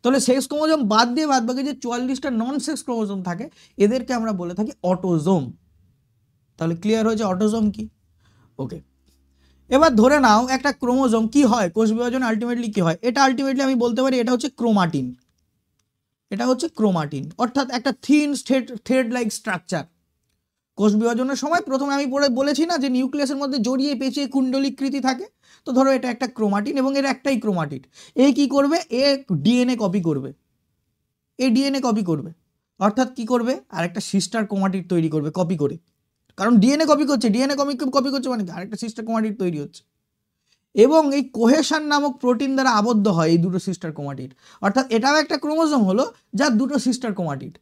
Speaker 1: তাহলে সেক্স ক্রোমোজোম বাদ দিয়ে বাদ বাকি যে 44টা নন সেক্স ক্রোমোজোম থাকে এদেরকে আমরা বলে থাকি অটোজোম। তাহলে ক্লিয়ার হয়েছে অটোজোম কি। ওকে, এবার ধরে নাও একটা ক্রোমোজোম কি হয়, কোষ বিভাজন আলটিমেটলি কি হয়, এটা আলটিমেটলি আমি বলতে পারি এটা হচ্ছে ক্রোমাটিন। এটা হচ্ছে ক্রোমাটিন, অর্থাৎ একটা থিন থ্রেড লাইক স্ট্রাকচার। কোষ বিভাজনের সময় প্রথমে আমি বলেছি না যে নিউক্লিয়াসের মধ্যে জড়িয়ে পেঁচিয়ে কুণ্ডলীকৃতি থাকে, তো ধরো এটা একটা ক্রোমাটিন এবং এর একটাই ক্রোমাটিড। এ কি করবে, এ ডিএনএ কপি করবে, এ ডিএনএ কপি করবে, অর্থাৎ কি করবে আর একটা সিস্টার ক্রোমাটিড তৈরি করবে কপি করে। কারণ ডিএনএ কপি করছে, ডিএনএ কপি করছে মানে আরেকটা সিস্টার ক্রোমাটিড তৈরি হচ্ছে, এবং এই কোহেশন নামক প্রোটিন দ্বারা আবদ্ধ হয় এই দুটো সিস্টার ক্রোমাটিড। অর্থাৎ এটাও একটা ক্রোমোজোম হলো যার দুটো সিস্টার ক্রোমাটিড,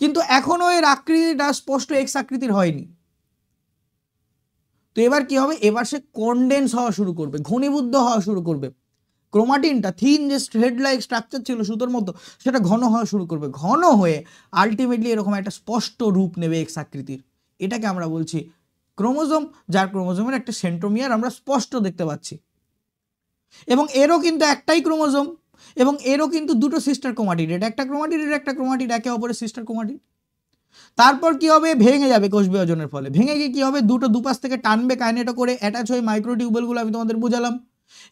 Speaker 1: কিন্তু এখনো এর আকৃতিটা স্পষ্ট এক্স আকৃতির হয়নি। তো এবার কি হবে, এবার সে কনডেন্স হওয়া শুরু করবে, ঘনীভূত হওয়া শুরু করবে। ক্রোমাটিনটা থিন যে থ্রেড লাইক স্ট্রাকচার ছিল সুতোর মতো, সেটা ঘন হওয়া শুরু করবে, ঘন হয়ে আলটিমেটলি এরকম একটা স্পষ্ট রূপ নেবে এক্স আকৃতির। এটাকে আমরা বলছি ক্রোমোজোম, যার ক্রোমোজোমের একটা সেন্ট্রোমিয়ার আমরা স্পষ্ট দেখতে পাচ্ছি। এবং এরও কিন্তু একটাই ক্রোমোজোম এবং এরও কিন্তু দুটো সিস্টার ক্রোমাটিড, এটা একটা ক্রোমাটিড, এটা একটা ক্রোমাটিড, একে অপরের সিস্টার ক্রোমাটিড। তারপর কি হবে, ভেঙে যাবে কোষ বিভাজনের ফলে, ভেঙে গিয়ে কি হবে, দুটো দুপাশ থেকে টানবে কাইনেটো করে, অ্যাটাচ হয়ে মাইক্রোটিউবেলগুলো আমি তোমাদের বুঝালাম,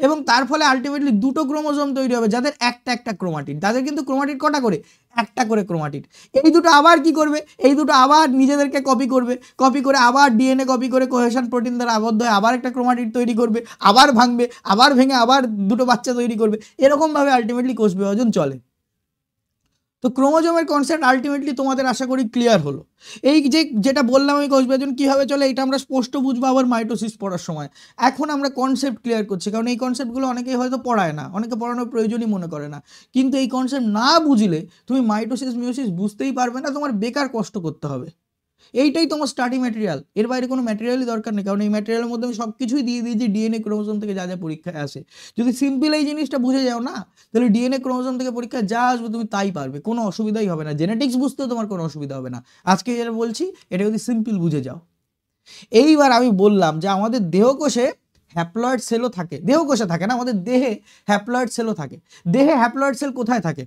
Speaker 1: এবং তার ফলে আলটিমেটলি দুটো ক্রোমোজোম তৈরি হবে যাদের একটা একটা ক্রোমাটিড। তাদের কিন্তু ক্রোমাটিড কটা করে, একটা করে ক্রোমাটিড। এই দুটো আবার কি করবে, এই দুটো আবার নিজেদেরকে কপি করবে, কপি করে আবার ডিএনএ কপি করে কোহেশন প্রোটিন দ্বারা আবদ্ধ হয়ে আবার একটা ক্রোমাটিড তৈরি করবে, আবার ভাঙবে, আবার ভেঙে আবার দুটো বাচ্চা তৈরি করবে। এরকমভাবে আলটিমেটলি কোষ বিভাজন চলে। তো ক্রোমোজোমের কনসেপ্ট আলটিমেটলি তোমাদের আশা করি ক্লিয়ার হলো। এই যেটা বললাম আমি কোষ বিভাজন কীভাবে চলে এটা আমরা স্পষ্ট বুঝবো আবার মাইটোসিস পড়ার সময়। এখন আমরা কনসেপ্ট ক্লিয়ার করছি, কারণ এই কনসেপ্টগুলো অনেকেই হয়তো পড়ায় না, অনেকে পড়ানোর প্রয়োজনই মনে করে না। কিন্তু এই কনসেপ্ট না বুঝলে তুমি মাইটোসিস মিওসিস বুঝতেই পারবে না, তোমার বেকার কষ্ট করতে হবে। এইটাই তোমার স্টাডি ম্যাটেরিয়াল, এর বাইরে কোনো ম্যাটেরিয়ালই দরকার নেই, কারণ এই ম্যাটেরিয়ালের মধ্যে আমি সব কিছুই দিয়ে দিয়েছি ডিএনএ ক্রোমোজোম থেকে যা যা পরীক্ষায় আসে। যদি সিম্পল এই জিনিসটা বুঝে যাও না, তাহলে ডিএনএ ক্রোমোজোম থেকে পরীক্ষায় যা আসবে তুমি তাই পারবে, কোনো অসুবিধাই হবে না, জেনেটিক্স বুঝতেও তোমার কোনো অসুবিধা হবে না। আজকে যেটা বলছি এটা যদি সিম্পল বুঝে যাও। এইবার আমি বললাম যে আমাদের দেহকোষে হ্যাপ্লয়েড সেলও থাকে, দেহকোষে থাকে না, আমাদের দেহে হ্যাপ্লয়েড সেলও থাকে। দেহে হ্যাপ্লয়েড সেল কোথায় থাকে,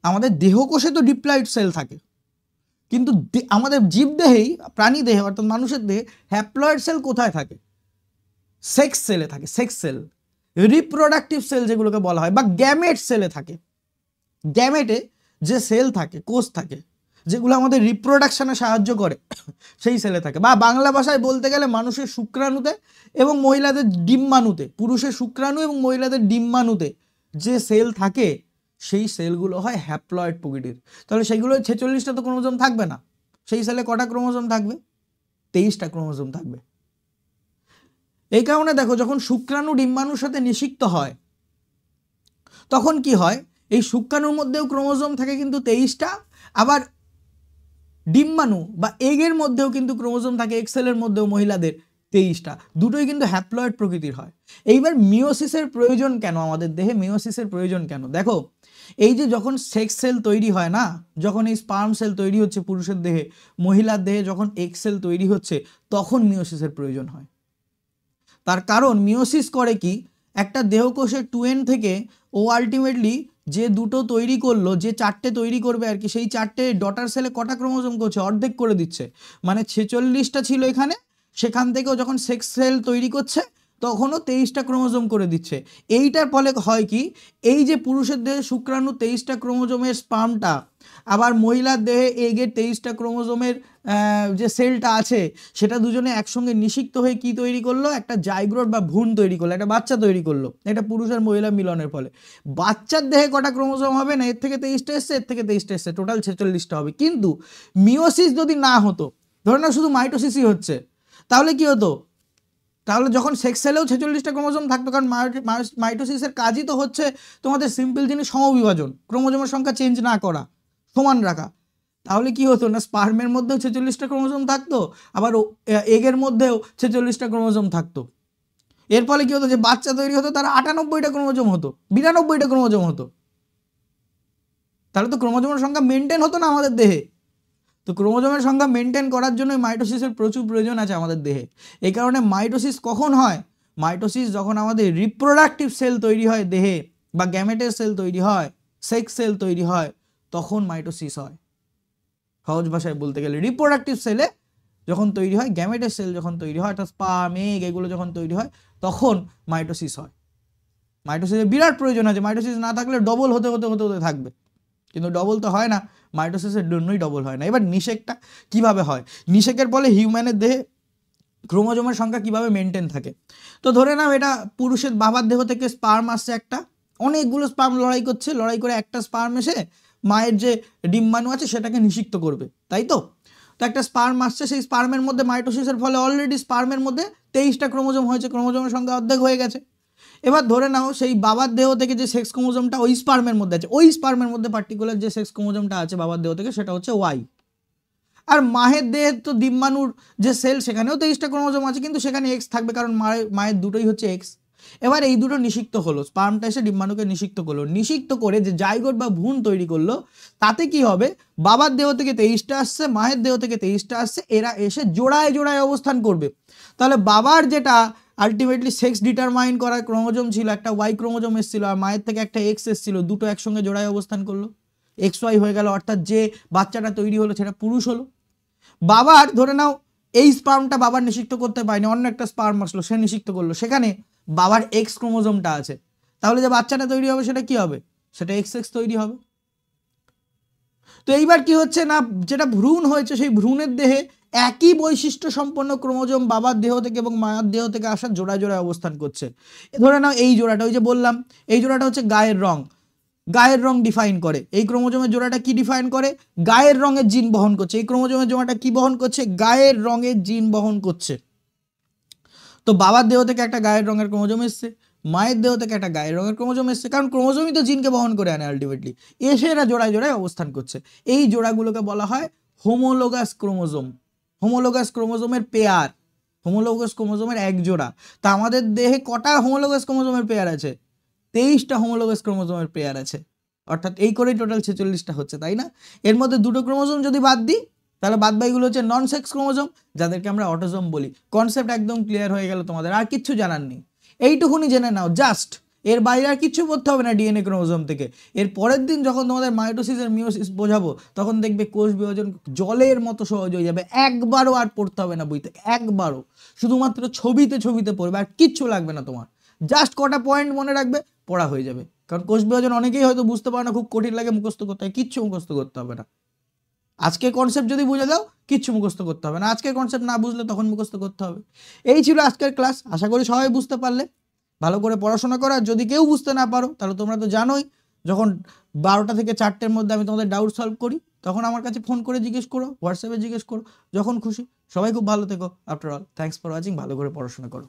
Speaker 1: আমাদের দেহকোষে তো ডিপ্লয়েড সেল থাকে, কিন্তু আমাদের জীবদেহেই, প্রাণী দেহে অর্থাৎ মানুষের দেহে হ্যাপ্লয়েড সেল কোথায় থাকে? সেক্স সেলে থাকে। সেক্স সেল, রিপ্রোডাক্টিভ সেল যেগুলোকে বলা হয়, বা গ্যামেট সেলে থাকে। গ্যামেটে যে সেল থাকে, কোষ থাকে, যেগুলো আমাদের রিপ্রোডাকশনে সাহায্য করে, সেই সেলে থাকে। বা বাংলা ভাষায় বলতে গেলে মানুষের শুক্রাণুতে এবং মহিলাদের ডিম্বাণুতে, পুরুষের শুক্রাণু এবং মহিলাদের ডিম্বাণুতে যে সেল থাকে, সেই সেলগুলো হয় হ্যাপ্লয়েড প্রকৃতির। তাহলে সেগুলো 46টা তো ক্রোমোজোম থাকবে না। সেই সেলে কটা ক্রোমোজোম থাকবে? 23টা ক্রোমোজোম থাকবে। এই কারণে দেখো, যখন শুক্রাণু ডিম্বাণুর সাথে নিষিক্ত হয় তখন কি হয়, এই শুক্রাণুর মধ্যেও ক্রোমোজোম থাকে কিন্তু 23টা, আবার ডিম্বাণু বা এগের মধ্যেও কিন্তু ক্রোমোজোম থাকে, এক্সেলের মধ্যেও মহিলাদের 23টা। দুটোই কিন্তু হ্যাপ্লয়েড প্রকৃতির হয়। এইবার মিওসিসের প্রয়োজন কেন আমাদের দেহে? মিওসিসের প্রয়োজন কেন? দেখো, এই যে যখন সেক্স সেল তৈরি হয় না, যখন এই স্পার্ম সেল তৈরি হচ্ছে পুরুষের দেহে, মহিলার দেহে যখন এক্স সেল তৈরি হচ্ছে, তখন মিওসিসের প্রয়োজন হয়। তার কারণ মিওসিস করে কি, একটা দেহকোষের 2n থেকে ও আলটিমেটলি যে দুটো তৈরি করলো, যে 4টে তৈরি করবে আর কি, সেই 4টে ডটার সেলে কটা ক্রোমোজোম করছে? অর্ধেক করে দিচ্ছে। মানে 46টা ছিল এখানে, সেখান থেকেও যখন সেক্স সেল তৈরি করছে তখনও 23টা ক্রোমোজোম করে দিচ্ছে। এইটার ফলে হয় কি, এই যে পুরুষের দেহে শুক্রাণু 23টা ক্রোমোজোমের স্পার্মটা, আবার মহিলার দেহে এগের 23টা ক্রোমোজোমের যে সেলটা আছে, সেটা দুজনে একসঙ্গে নিষিক্ত হয়ে কি তৈরি করলো? একটা জাইগোট বা ভ্রূণ তৈরি করলো, একটা বাচ্চা তৈরি করলো। এটা পুরুষ আর মহিলা মিলনের ফলে। বাচ্চার দেহে কটা ক্রোমোজোম হবে না? এর থেকে 23টা এসছে, এর থেকে 23টা এসছে, টোটাল 46টা হবে। কিন্তু মিওসিস যদি না হতো, ধরে নাও শুধু মাইটোসিসই হচ্ছে, তাহলে কি হতো? তাহলে যখন সেক্স সেলেও 46টা ক্রোমোজোম থাকতো, কারণ মাইটোসিসের কাজই তো হচ্ছে তোমাদের সিম্পল জিনিস সমবিভাজন, ক্রোমোজোমের সংখ্যা চেঞ্জ না করা, সমান রাখা। তাহলে কি হতো না, স্পার্মের মধ্যেও 46টা ক্রোমোজোম থাকতো, আবার এগের মধ্যেও 46টা ক্রোমোজোম থাকতো। এর ফলে কি হতো, যে বাচ্চা তৈরি হতো তার 98টা ক্রোমোজোম হতো, 92টা ক্রোমোজোম হতো। তাহলে তো ক্রোমোজোমের সংখ্যা মেনটেন হতো না আমাদের দেহে। তো ক্রোমোজোমের সংখ্যা মেনটেন করার জন্য মাইটোসিসের প্রচুর প্রয়োজন আছে আমাদের দেহে। এই কারণে মাইটোসিস কখন হয়? মাইটোসিস যখন আমাদের রিপ্রোডাক্টিভ সেল তৈরি হয় দেহে, বা গ্যামেটের সেল তৈরি হয়, সেক্স সেল তৈরি হয়, তখন মাইটোসিস হয়। সহজ ভাষায় বলতে গেলে রিপ্রোডাক্টিভ সেলে যখন তৈরি হয়, গ্যামেটের সেল যখন তৈরি হয়, অর্থাৎ স্পার্ম, এগ এগুলো যখন তৈরি হয়, তখন মাইটোসিস হয়। মাইটোসিসের বিরাট প্রয়োজন আছে। মাইটোসিস না থাকলে ডবল হতে হতে হতে হতে থাকবে, কিন্তু ডবল তো হয় না, মাইটোসিসের জন্যই ডবল হয় না। এবার নিষেকটা কিভাবে হয়? নিষেকের ফলে হিউম্যানের দেহে ক্রোমোজোমের সংখ্যা কিভাবে মেনটেন থাকে? তো ধরে নাও এটা পুরুষের বাবার দেহ থেকে স্পার্ম আসছে একটা, অনেকগুলো স্পার্ম লড়াই করছে, লড়াই করে একটা স্পার্ম এসে মায়ের যে ডিম্বাণু আছে সেটাকে নিষিক্ত করবে, তাই তো? তো একটা স্পার্ম আসছে, সেই স্পার্মের মধ্যে মাইটোসিসের ফলে অলরেডি স্পার্মের মধ্যে 23টা ক্রোমোজোম হয়েছে, ক্রোমোজোমের সংখ্যা অর্ধেক হয়ে গেছে। এবার ধরে নাও সেই বাবার দেহ থেকে যে সেক্স ক্রোমোজোমটা ওই স্পার্মের মধ্যে আছে, ওই স্পার্মের মধ্যে পার্টিকুলার যে সেক্স ক্রোমোজোমটা আছে বাবার দেহ থেকে, সেটা হচ্ছে ওয়াই। আর মায়ের দেহের তো ডিম্বাণুর যে সেল, সেখানেও 23টা ক্রোমোজোম আছে, কিন্তু সেখানে এক্স থাকবে, কারণ মায়ের দুটোই হচ্ছে এক্স। এবার এই দুটো নিষিক্ত হলো, স্পার্মটা এসে ডিম্বাণুকে নিষিক্ত করলো, নিষিক্ত করে যে জাইগোট বা ভ্রূণ তৈরি করলো, তাতে কি হবে? বাবার দেহ থেকে 23টা আসছে, মায়ের দেহ থেকে 23টা আসছে, এরা এসে জোড়ায় জোড়ায় অবস্থান করবে। তাহলে বাবার যেটা আলটিমেটলি সেক্স ডিটারমাইন করার ক্রোমোজোম ছিল, একটা ওয়াই ক্রোমোজোম এসেছিল, আর মায়ের থেকে একটা এক্স এসেছিল, দুটো একসঙ্গে জোড়ায় অবস্থান করলো, এক্স ওয়াই হয়ে গেল, অর্থাৎ যে বাচ্চাটা তৈরি হলো সেটা পুরুষ হলো। বাবার ধরে নাও এই স্পার্মটা বাবার নিষিক্ত করতে পারেনি, অন্য একটা স্পার্ম আসলো, সে নিষিক্ত করলো, সেখানে বাবার এক্স ক্রোমোজোমটা আছে, তাহলে যে বাচ্চাটা তৈরি হবে সেটা কি হবে? সেটা এক্স এক্স তৈরি হবে। তো এইবার কি হচ্ছে না, যেটা ভ্রূণ হয়েছে সেই ভ্রূণের দেহে একই বৈশিষ্ট্য সম্পন্ন ক্রোমোজোম বাবার দেহ থেকে এবং মায়ের দেহ থেকে আসার জোড়ায় জোড়ায় অবস্থান করছে। ধরে নাও এই জোড়াটা, ওই যে বললাম এই জোড়াটা হচ্ছে গায়ের রং, গায়ের রং ডিফাইন করে। এই ক্রোমোজোমের জোড়াটা কি ডিফাইন করে? গায়ের রঙের জিন বহন করছে। এই ক্রোমোজোমের জোড়াটা কি বহন করছে? গায়ের রঙের জিন বহন করছে। তো বাবার দেহ থেকে একটা গায়ের রঙের ক্রোমোজোম এসছে, মায়ের দেহ থেকে একটা গায়ের রঙের ক্রোমোজোম এসছে, কারণ ক্রোমোজোমই তো জিনকে বহন করে আনে আলটিমেটলি। এসে এরা জোড়ায় জোড়ায় অবস্থান করছে। এই জোড়াগুলোকে বলা হয় হোমোলোগাস ক্রোমোজোম। হোমোলোগাস ক্রোমোজোমের পেয়ার, হোমোলোগাস ক্রোমোজোমের এক জোড়া। তা আমাদের দেহে কটা হোমোলোগাস ক্রোমোজোমের পেয়ার আছে? 23টা হোমোলোগাস ক্রোমোজোমের পেয়ার আছে, অর্থাৎ এই করেই টোটাল 46টা হচ্ছে, তাই না? এর মধ্যে দুটো ক্রোমোজোম যদি বাদ দিই, তাহলে বাদ বাকিগুলো হচ্ছে নন সেক্স ক্রোমোজোম, যাদেরকে আমরা অটোজোম বলি। কনসেপ্ট একদম ক্লিয়ার হয়ে গেল তোমাদের, আর কিচ্ছু জানার নেই, এইটুকুনি জেনে নাও জাস্ট এর বাইরে আর কিচ্ছু পড়তে হবে না ডিএনএ ক্রোমোজোম থেকে। এর পরের দিন যখন তোমাদের মাইটোসিস আর মিওসিস বোঝাবো তখন দেখবে কোষ বিভাজন জলের মতো সহজ হয়ে যাবে, একবারও আর পড়তে হবে না বইতে, একবারও, শুধুমাত্র ছবিতে পড়বে, আর কিচ্ছু লাগবে না তোমার, জাস্ট কটা পয়েন্ট মনে রাখবে, পড়া হয়ে যাবে। কারণ কোষ বিভাজন অনেকেই হয়তো বুঝতে পারে না, খুব কঠিন লাগে, মুখস্থ করতে হয়, কিচ্ছু মুখস্থ করতে হবে না। আজকের কনসেপ্ট যদি বুঝে দাও কিচ্ছু মুখস্থ করতে হবে না, আজকের কনসেপ্ট না বুঝলে তখন মুখস্থ করতে হবে। এই ছিল আজকের ক্লাস, আশা করি সবাই বুঝতে পারলে। ভালো করে পড়াশোনা করো, আর যদি কেউ বুঝতে না পারো তাহলে তোমরা তো জানোই যখন 12টা থেকে 4টের মধ্যে আমি তোমাদের ডাউট সলভ করি তখন আমার কাছে ফোন করে জিজ্ঞেস করো, হোয়াটসঅ্যাপে জিজ্ঞেস করো, যখন খুশি। সবাই খুব ভালো থেকো। After all thanks for watching, ভালো করে পড়াশোনা করো।